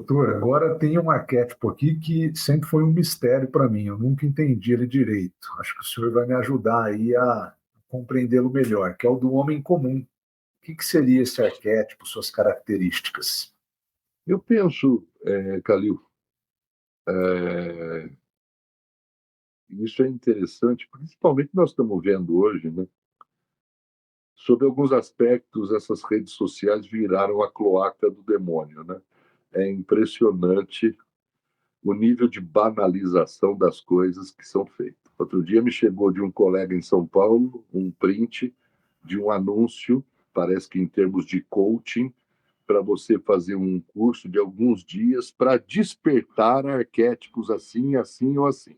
doutor, agora tem um arquétipo aqui que sempre foi um mistério para mim, eu nunca entendi ele direito. Acho que o senhor vai me ajudar aí a compreendê-lo melhor, que é o do homem comum. O que seria esse arquétipo, suas características? Eu penso, Calil, é, isso é interessante, principalmente nós estamos vendo hoje, né? Sob alguns aspectos, essas redes sociais viraram a cloaca do demônio, né? É impressionante o nível de banalização das coisas que são feitas. Outro dia me chegou de um colega em São Paulo um print de um anúncio, parece que em termos de coaching, para você fazer um curso de alguns dias para despertar arquétipos assim, assim ou assim.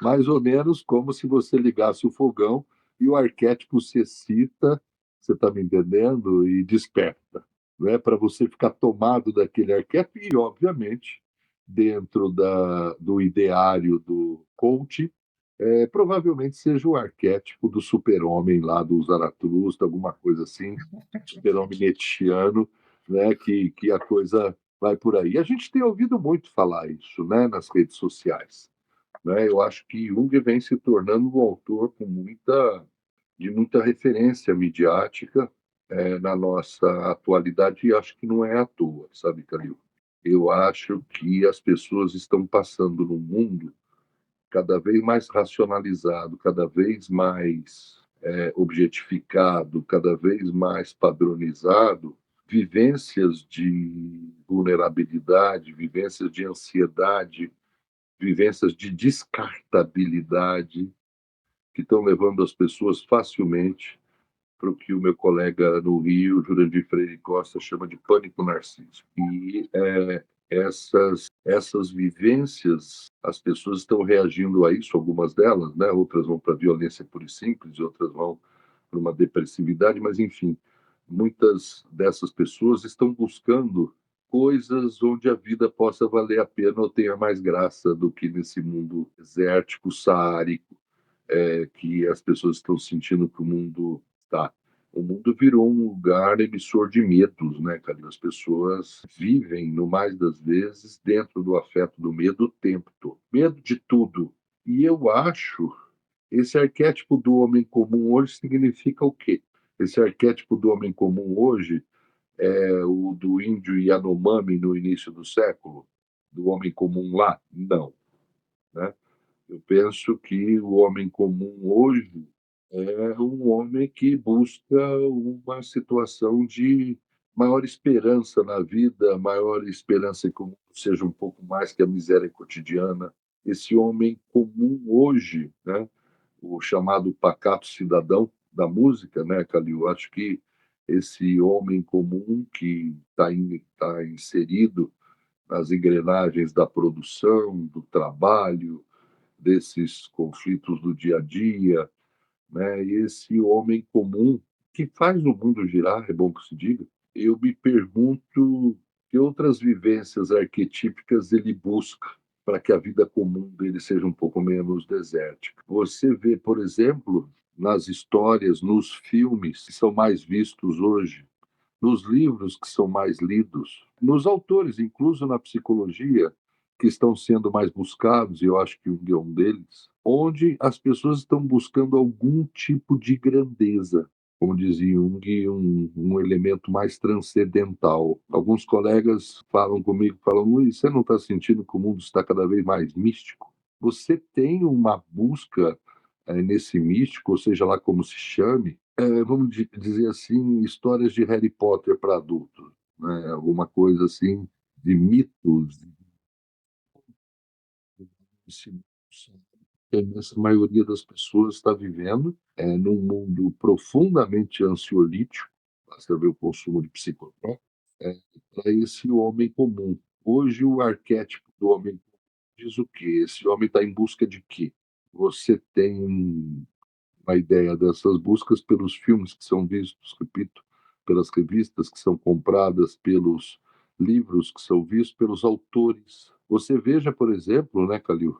Mais ou menos como se você ligasse o fogão e o arquétipo se excita, você está me entendendo? E desperta. Não é para você ficar tomado daquele arquétipo e, obviamente, dentro do ideário do coach, provavelmente seja o arquétipo do super-homem lá do Zaratustra, alguma coisa assim, super-homem nietzschiano, né, que a coisa vai por aí. A gente tem ouvido muito falar isso, né, nas redes sociais. Né? Eu acho que Jung vem se tornando um autor de muita referência midiática na nossa atualidade, e acho que não é à toa, sabe, Calil? Eu acho que as pessoas estão passando num mundo cada vez mais racionalizado, cada vez mais objetificado, cada vez mais padronizado, vivências de vulnerabilidade, vivências de ansiedade, vivências de descartabilidade, que estão levando as pessoas facilmente para o que o meu colega no Rio, Jurandir Freire Costa, chama de pânico narcísico. E essas vivências, as pessoas estão reagindo a isso, algumas delas, né? Outras vão para a violência pura e simples, outras vão para uma depressividade, mas enfim, muitas dessas pessoas estão buscando coisas onde a vida possa valer a pena ou tenha mais graça do que nesse mundo desértico, saárico, que as pessoas estão sentindo que o mundo está. O mundo virou um lugar emissor de medos, né, cara? As pessoas vivem, no mais das vezes, dentro do afeto do medo o tempo todo. Medo de tudo. E eu acho, esse arquétipo do homem comum hoje significa o quê? Esse arquétipo do homem comum hoje é o do índio Yanomami no início do século? Do homem comum lá? Não, né? Eu penso que o homem comum hoje é um homem que busca uma situação de maior esperança na vida, maior esperança que o mundo seja um pouco mais que a miséria cotidiana. Esse homem comum hoje, né, o chamado pacato cidadão da música, né, Calil? Acho que esse homem comum que tá inserido nas engrenagens da produção, do trabalho, desses conflitos do dia a dia, né? E esse homem comum que faz o mundo girar, é bom que se diga. Eu me pergunto que outras vivências arquetípicas ele busca para que a vida comum dele seja um pouco menos desértica. Você vê, por exemplo, nas histórias, nos filmes que são mais vistos hoje, nos livros que são mais lidos, nos autores, incluso na psicologia, que estão sendo mais buscados, e eu acho que o Jung é um deles, onde as pessoas estão buscando algum tipo de grandeza, como dizia Jung, um elemento mais transcendental. Alguns colegas falam comigo, falam, Luiz, você não está sentindo que o mundo está cada vez mais místico? Você tem uma busca nesse místico, ou seja lá como se chame, vamos dizer assim, histórias de Harry Potter para adultos, né? Alguma coisa assim de mitos, que a imensa maioria das pessoas está vivendo num mundo profundamente ansiolítico, basta ver o consumo de psicotrópicos, para esse homem comum. Hoje, o arquétipo do homem comum diz o quê? Esse homem está em busca de quê? Você tem a ideia dessas buscas pelos filmes que são vistos, repito, pelas revistas que são compradas, pelos livros que são vistos, pelos autores. Você veja, por exemplo, né, Calil,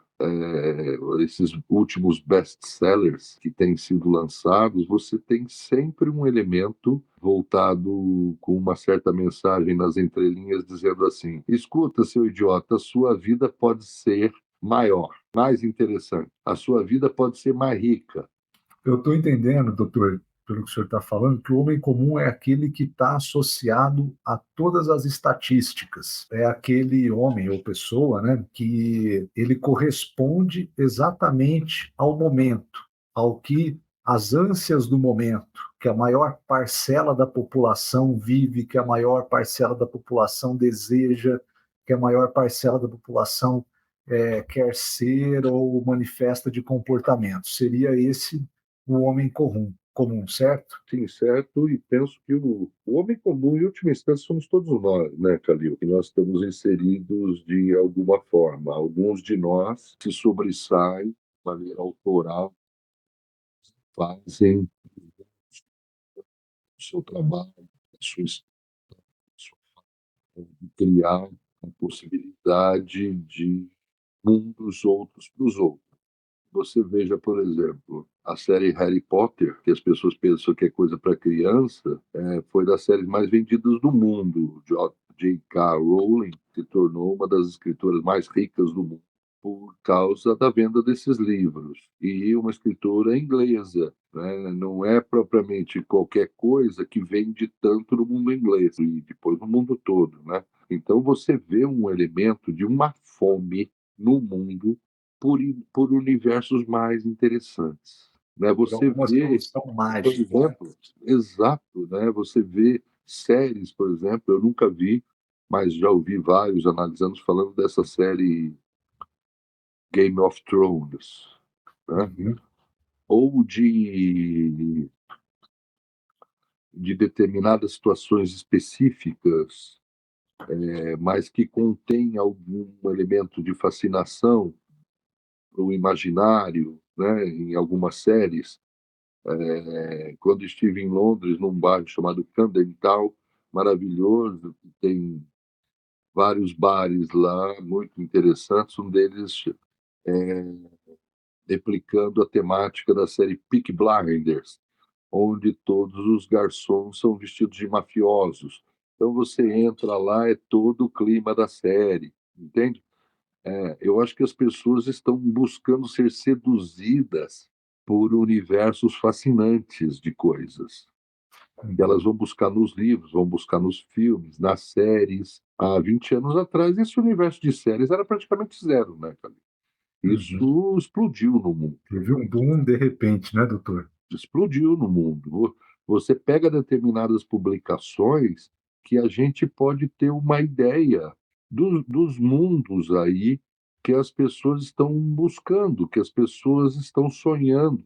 esses últimos best-sellers que têm sido lançados, você tem sempre um elemento voltado com uma certa mensagem nas entrelinhas dizendo assim: escuta, seu idiota, a sua vida pode ser maior, mais interessante, a sua vida pode ser mais rica. Eu estou entendendo, doutor, pelo que o senhor está falando, que o homem comum é aquele que está associado a todas as estatísticas. É aquele homem ou pessoa, né, que ele corresponde exatamente ao momento, ao que as ânsias do momento, que a maior parcela da população vive, que a maior parcela da população deseja, que a maior parcela da população quer ser ou manifesta de comportamento. Seria esse o homem comum, certo? Sim, certo, e penso que o homem comum, em última instância, somos todos nós, né, Calil? E nós estamos inseridos de alguma forma. Alguns de nós se sobressaem de maneira autoral, fazem o seu trabalho, a sua história, de criar a possibilidade de mundos outros para os outros. Você veja, por exemplo, a série Harry Potter, que as pessoas pensam que é coisa para criança, foi das séries mais vendidas do mundo. J.K. Rowling se tornou uma das escritoras mais ricas do mundo por causa da venda desses livros. E uma escritora inglesa, né? Não é propriamente qualquer coisa que vende tanto no mundo inglês e depois no mundo todo, né? Então você vê um elemento de uma fome no mundo por universos mais interessantes. Né? Por Você alguma vê, solução por mágica, né? exemplo, exato, né? Você vê séries, por exemplo, eu nunca vi, mas já ouvi vários analisando falando dessa série Game of Thrones, né? Uhum. Ou de determinadas situações específicas, mas que contém algum elemento de fascinação para o imaginário, né? Em algumas séries. Quando estive em Londres, num bairro chamado Camden Town, maravilhoso, tem vários bares lá muito interessantes, um deles replicando a temática da série Peaky Blinders, onde todos os garçons são vestidos de mafiosos. Então você entra lá, é todo o clima da série, entende? Eu acho que as pessoas estão buscando ser seduzidas por universos fascinantes de coisas. Que elas vão buscar nos livros, vão buscar nos filmes, nas séries. Há 20 anos atrás, esse universo de séries era praticamente zero, né, cara? Uhum. Isso explodiu no mundo. Teve um boom de repente, né, doutor? Explodiu no mundo. Você pega determinadas publicações que a gente pode ter uma ideia dos mundos aí que as pessoas estão buscando, que as pessoas estão sonhando,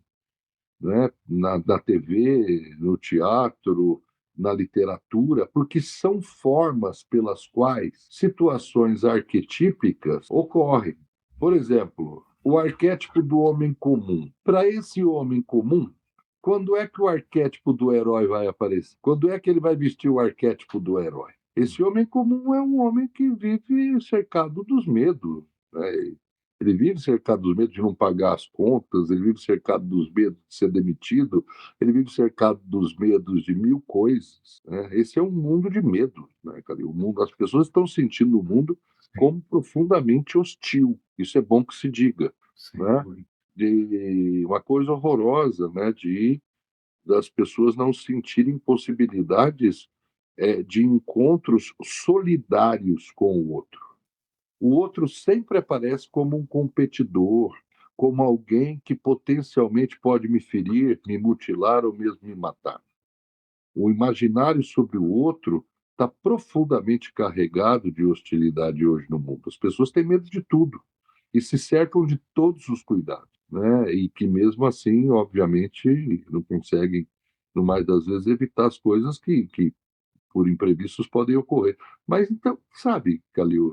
né? Na TV, no teatro, na literatura, porque são formas pelas quais situações arquetípicas ocorrem. Por exemplo, o arquétipo do homem comum. Para esse homem comum, quando é que o arquétipo do herói vai aparecer? Quando é que ele vai vestir o arquétipo do herói? Esse homem comum é um homem que vive cercado dos medos, né? Ele vive cercado dos medos de não pagar as contas, ele vive cercado dos medos de ser demitido, ele vive cercado dos medos de mil coisas, né? Esse é um mundo de medo, né, cara? O mundo, as pessoas estão sentindo o mundo Sim, como profundamente hostil. Isso é bom que se diga, sem né? dúvida. De uma coisa horrorosa, né? De das pessoas não sentirem possibilidades de encontros solidários com o outro. O outro sempre aparece como um competidor, como alguém que potencialmente pode me ferir, me mutilar ou mesmo me matar. O imaginário sobre o outro está profundamente carregado de hostilidade hoje no mundo. As pessoas têm medo de tudo e se cercam de todos os cuidados, né? E que mesmo assim, obviamente, não conseguem, no mais das vezes, evitar as coisas que por imprevistos podem ocorrer. Mas então, sabe, Calil,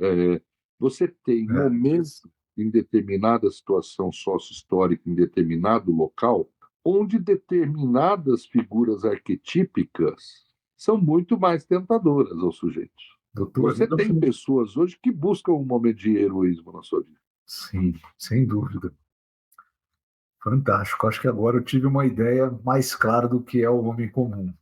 você tem É, momentos em determinada situação sócio-histórica, em determinado local, onde determinadas figuras arquetípicas são muito mais tentadoras ao sujeito. Doutor Você tem Randolph, pessoas hoje que buscam um momento de heroísmo na sua vida. sim, sem dúvida. Fantástico. Acho que agora eu tive uma ideia mais clara do que é o homem comum.